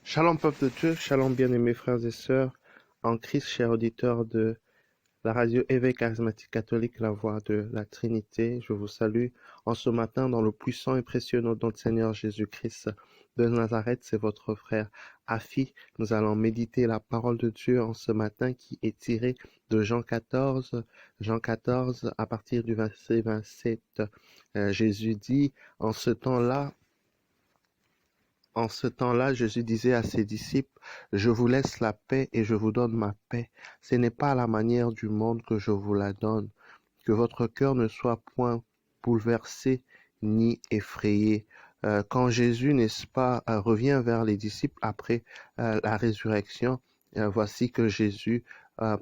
Shalom peuple de Dieu, shalom bien-aimés frères et sœurs, en Christ, chers auditeurs de la radio Éveil charismatique catholique, la voix de la Trinité. Je vous salue en ce matin dans le puissant et précieux nom de notre Seigneur Jésus-Christ de Nazareth. C'est votre frère Afi. Nous allons méditer la parole de Dieu en ce matin qui est tirée de Jean 14. Jean 14 à partir du verset 27. Jésus dit, en ce temps-là, Jésus disait à ses disciples, je vous laisse la paix et je vous donne ma paix. Ce n'est pas à la manière du monde que je vous la donne. Que votre cœur ne soit point bouleversé ni effrayé. Quand Jésus, n'est-ce pas, revient vers les disciples après la résurrection, voici que Jésus,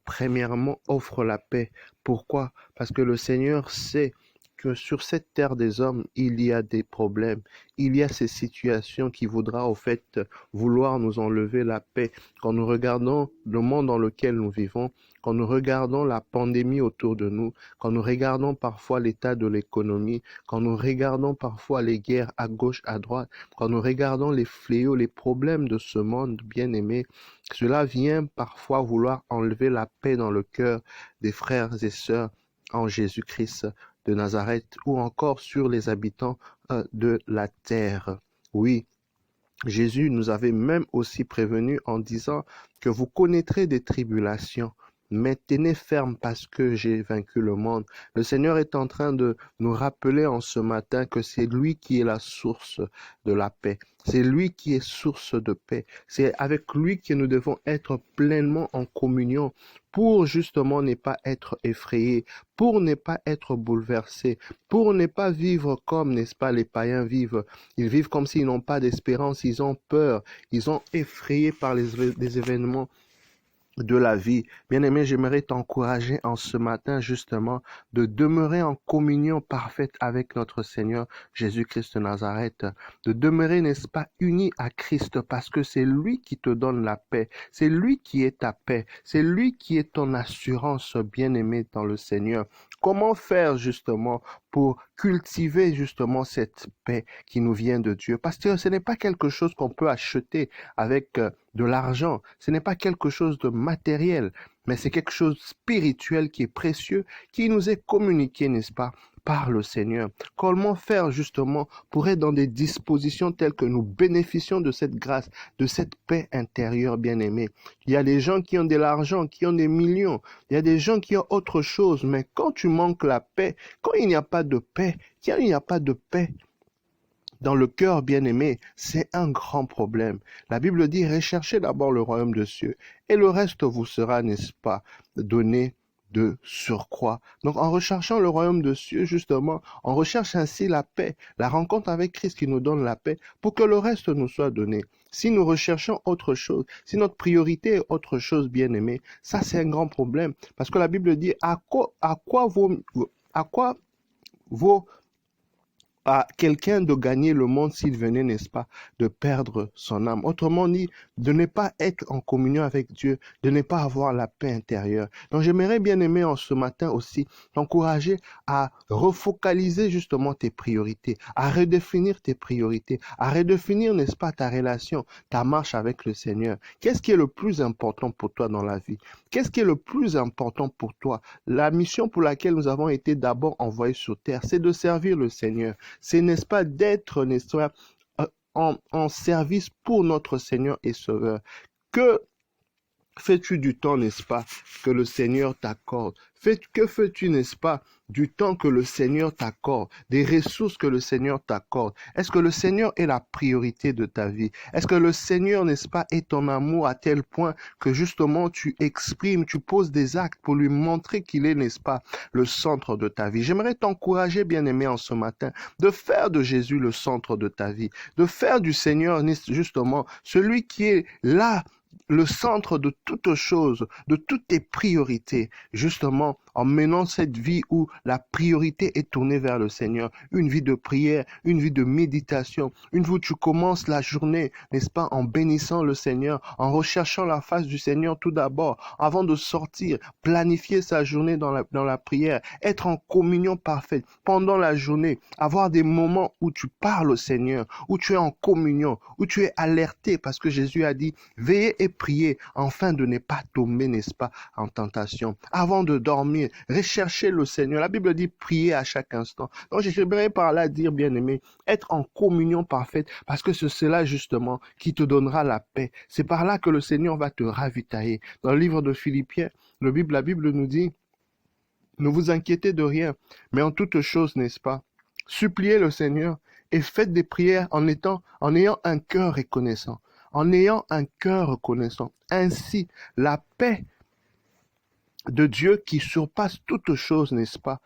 premièrement, offre la paix. Pourquoi? Parce que le Seigneur sait que sur cette terre des hommes, il y a des problèmes, il y a ces situations qui voudra au fait vouloir nous enlever la paix. Quand nous regardons le monde dans lequel nous vivons, quand nous regardons la pandémie autour de nous, quand nous regardons parfois l'état de l'économie, quand nous regardons parfois les guerres à gauche, à droite, quand nous regardons les fléaux, les problèmes de ce monde bien-aimé, cela vient parfois vouloir enlever la paix dans le cœur des frères et sœurs en Jésus-Christ de Nazareth ou encore sur les habitants de la terre. Oui, Jésus nous avait même aussi prévenu en disant que vous connaîtrez des tribulations, mais tenez ferme parce que j'ai vaincu le monde. Le Seigneur est en train de nous rappeler en ce matin que c'est lui qui est la source de la paix. C'est lui qui est source de paix. C'est avec lui que nous devons être pleinement en communion pour justement ne pas être effrayés, pour ne pas être bouleversés, pour ne pas vivre comme, n'est-ce pas, les païens vivent. Ils vivent comme s'ils n'ont pas d'espérance, ils ont peur, ils sont effrayés par les événements de la vie. Bien-aimé, j'aimerais t'encourager en ce matin justement de demeurer en communion parfaite avec notre Seigneur Jésus-Christ de Nazareth, de demeurer, n'est-ce pas, uni à Christ parce que c'est lui qui te donne la paix, c'est lui qui est ta paix, c'est lui qui est ton assurance, bien-aimé dans le Seigneur. Comment faire justement pour cultiver justement cette paix qui nous vient de Dieu? Parce que ce n'est pas quelque chose qu'on peut acheter avec de l'argent, ce n'est pas quelque chose de matériel, mais c'est quelque chose de spirituel qui est précieux, qui nous est communiqué, n'est-ce pas, par le Seigneur. Comment faire justement pour être dans des dispositions telles que nous bénéficions de cette grâce, de cette paix intérieure, bien-aimée. Il y a des gens qui ont de l'argent, qui ont des millions, il y a des gens qui ont autre chose, mais quand tu manques la paix, quand il n'y a pas de paix, quand il n'y a pas de paix, dans le cœur bien-aimé, c'est un grand problème. La Bible dit, recherchez d'abord le royaume de cieux, et le reste vous sera, n'est-ce pas, donné de surcroît. Donc en recherchant le royaume de cieux, justement, on recherche ainsi la paix, la rencontre avec Christ qui nous donne la paix, pour que le reste nous soit donné. Si nous recherchons autre chose, si notre priorité est autre chose, bien-aimé, ça c'est un grand problème. Parce que la Bible dit, à quoi vaut à quelqu'un de gagner le monde s'il venait, n'est-ce pas, de perdre son âme. Autrement dit, de ne pas être en communion avec Dieu, de ne pas avoir la paix intérieure. Donc j'aimerais bien aimer en ce matin aussi t'encourager à refocaliser justement tes priorités, à redéfinir tes priorités, à redéfinir, n'est-ce pas, ta relation, ta marche avec le Seigneur. Qu'est-ce qui est le plus important pour toi dans la vie? Qu'est-ce qui est le plus important pour toi? La mission pour laquelle nous avons été d'abord envoyés sur terre, c'est de servir le Seigneur. C'est, n'est-ce pas, d'être, n'est-ce pas, en service pour notre Seigneur et Sauveur. Que fais-tu du temps, n'est-ce pas, que le Seigneur t'accorde? Que fais-tu, n'est-ce pas, du temps que le Seigneur t'accorde, des ressources que le Seigneur t'accorde? Est-ce que le Seigneur est la priorité de ta vie? Est-ce que le Seigneur, n'est-ce pas, est ton amour à tel point que justement tu exprimes, tu poses des actes pour lui montrer qu'il est, n'est-ce pas, le centre de ta vie? J'aimerais t'encourager, bien-aimé, en ce matin, de faire de Jésus le centre de ta vie, de faire du Seigneur, justement, celui qui est là, le centre de toutes choses, de toutes tes priorités, justement, en menant cette vie où la priorité est tournée vers le Seigneur, une vie de prière, une vie de méditation, une vie où tu commences la journée, n'est-ce pas, en bénissant le Seigneur, en recherchant la face du Seigneur tout d'abord, avant de sortir, planifier sa journée dans la prière, être en communion parfaite pendant la journée, avoir des moments où tu parles au Seigneur, où tu es en communion, où tu es alerté parce que Jésus a dit, veillez et priez afin de ne pas tomber, n'est-ce pas, en tentation. Avant de dormir, recherchez le Seigneur. La Bible dit prier à chaque instant. Donc j'aimerais par là dire, bien-aimé, être en communion parfaite parce que c'est cela justement qui te donnera la paix. C'est par là que le Seigneur va te ravitailler. Dans le livre de Philippiens, la Bible nous dit, ne vous inquiétez de rien, mais en toute chose, n'est-ce pas, suppliez le Seigneur et faites des prières en ayant un cœur reconnaissant. En ayant un cœur reconnaissant. Ainsi, la paix de Dieu qui surpasse toute chose, n'est-ce pas,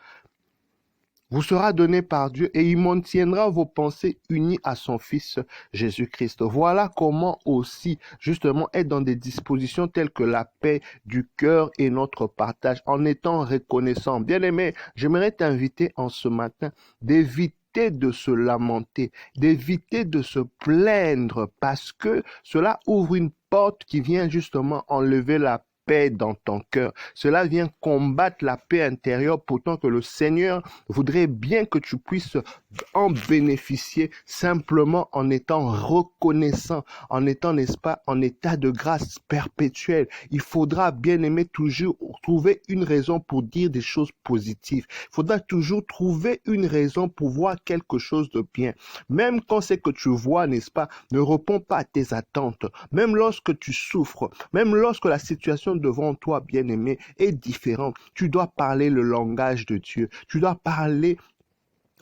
vous sera donnée par Dieu et il maintiendra vos pensées unies à son Fils Jésus-Christ. Voilà comment aussi, justement, être dans des dispositions telles que la paix du cœur et notre partage en étant reconnaissant. Bien-aimé, j'aimerais t'inviter en ce matin d'éviter de se lamenter, d'éviter de se plaindre parce que cela ouvre une porte qui vient justement enlever la paix dans ton cœur. Cela vient combattre la paix intérieure, pourtant que le Seigneur voudrait bien que tu puisses en bénéficier simplement en étant reconnaissant, en étant, n'est-ce pas, en état de grâce perpétuelle. Il faudra, bien aimer, toujours trouver une raison pour dire des choses positives. Il faudra toujours trouver une raison pour voir quelque chose de bien. Même quand ce que tu vois, n'est-ce pas, ne répond pas à tes attentes. Même lorsque tu souffres, même lorsque la situation devant toi, bien-aimé, est différente, tu dois parler le langage de Dieu. Tu dois parler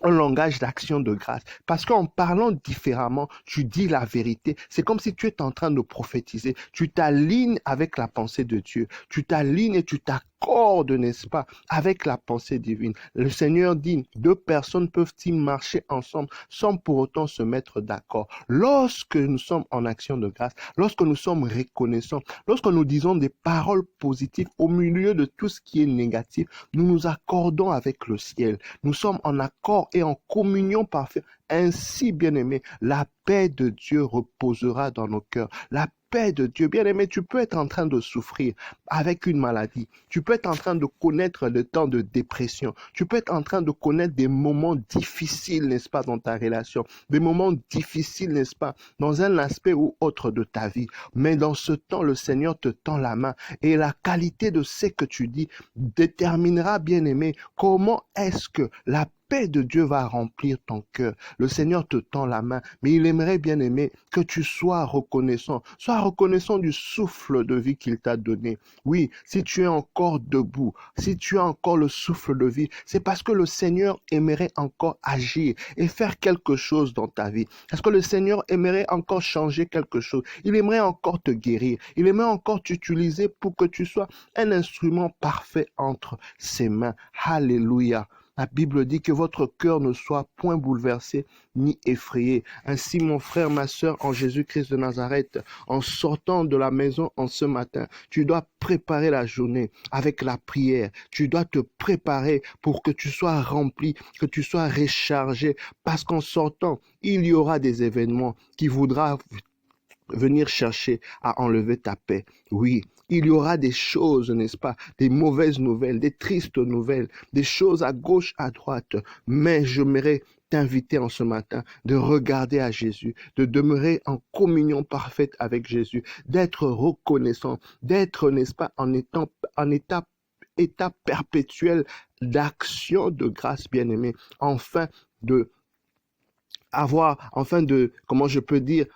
un langage d'action de grâce. Parce qu'en parlant différemment, tu dis la vérité. C'est comme si tu étais en train de prophétiser. Tu t'alignes avec la pensée de Dieu. Tu t'alignes et tu t'accordes, n'est-ce pas, avec la pensée divine. Le Seigneur dit, deux personnes peuvent-ils marcher ensemble sans pour autant se mettre d'accord. Lorsque nous sommes en action de grâce, lorsque nous sommes reconnaissants, lorsque nous disons des paroles positives au milieu de tout ce qui est négatif, nous nous accordons avec le ciel. Nous sommes en accord et en communion parfaite. Ainsi, bien-aimé, la paix de Dieu reposera dans nos cœurs. La paix de Dieu, bien-aimé, tu peux être en train de souffrir avec une maladie. Tu peux être en train de connaître le temps de dépression. Tu peux être en train de connaître des moments difficiles, n'est-ce pas, dans ta relation. Des moments difficiles, n'est-ce pas, dans un aspect ou autre de ta vie. Mais dans ce temps, le Seigneur te tend la main et la qualité de ce que tu dis déterminera, bien-aimé, comment est-ce que la paix de Dieu va remplir ton cœur. Le Seigneur te tend la main, mais il aimerait, bien aimé, que tu sois reconnaissant. Sois reconnaissant du souffle de vie qu'il t'a donné. Oui, si tu es encore debout, si tu as encore le souffle de vie, c'est parce que le Seigneur aimerait encore agir et faire quelque chose dans ta vie. Parce que le Seigneur aimerait encore changer quelque chose. Il aimerait encore te guérir. Il aimerait encore t'utiliser pour que tu sois un instrument parfait entre ses mains. Alléluia. La Bible dit que votre cœur ne soit point bouleversé ni effrayé. Ainsi, mon frère, ma sœur, en Jésus-Christ de Nazareth, en sortant de la maison en ce matin, tu dois préparer la journée avec la prière. Tu dois te préparer pour que tu sois rempli, que tu sois rechargé, parce qu'en sortant, il y aura des événements qui voudront venir chercher à enlever ta paix. Oui, il y aura des choses, n'est-ce pas, des mauvaises nouvelles, des tristes nouvelles, des choses à gauche, à droite. Mais j'aimerais t'inviter en ce matin de regarder à Jésus, de demeurer en communion parfaite avec Jésus, d'être reconnaissant, d'être, n'est-ce pas, en état perpétuel d'action de grâce, bien-aimé, comment je peux dire,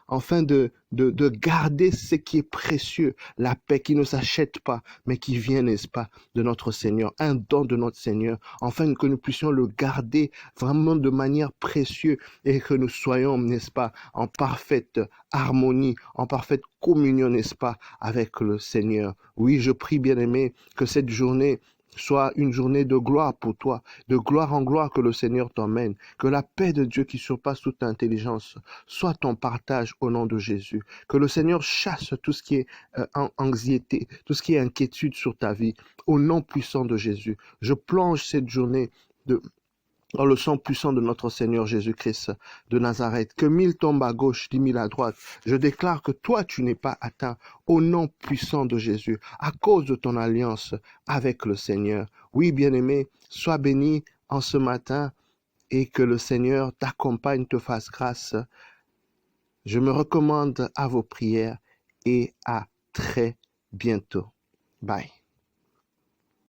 de garder ce qui est précieux, la paix qui ne s'achète pas, mais qui vient, n'est-ce pas, de notre Seigneur, un don de notre Seigneur, afin que nous puissions le garder vraiment de manière précieuse et que nous soyons, n'est-ce pas, en parfaite harmonie, en parfaite communion, n'est-ce pas, avec le Seigneur. Oui, je prie, bien-aimé, que cette journée soit une journée de gloire pour toi, de gloire en gloire que le Seigneur t'emmène, que la paix de Dieu qui surpasse toute intelligence soit ton partage au nom de Jésus, que le Seigneur chasse tout ce qui est anxiété, tout ce qui est inquiétude sur ta vie, au nom puissant de Jésus. Je plonge cette journée dans le sang puissant de notre Seigneur Jésus-Christ de Nazareth. Que 1000 tombent à gauche, 10 000 à droite. Je déclare que toi, tu n'es pas atteint au nom puissant de Jésus, à cause de ton alliance avec le Seigneur. Oui, bien-aimé, sois béni en ce matin et que le Seigneur t'accompagne, te fasse grâce. Je me recommande à vos prières et à très bientôt. Bye.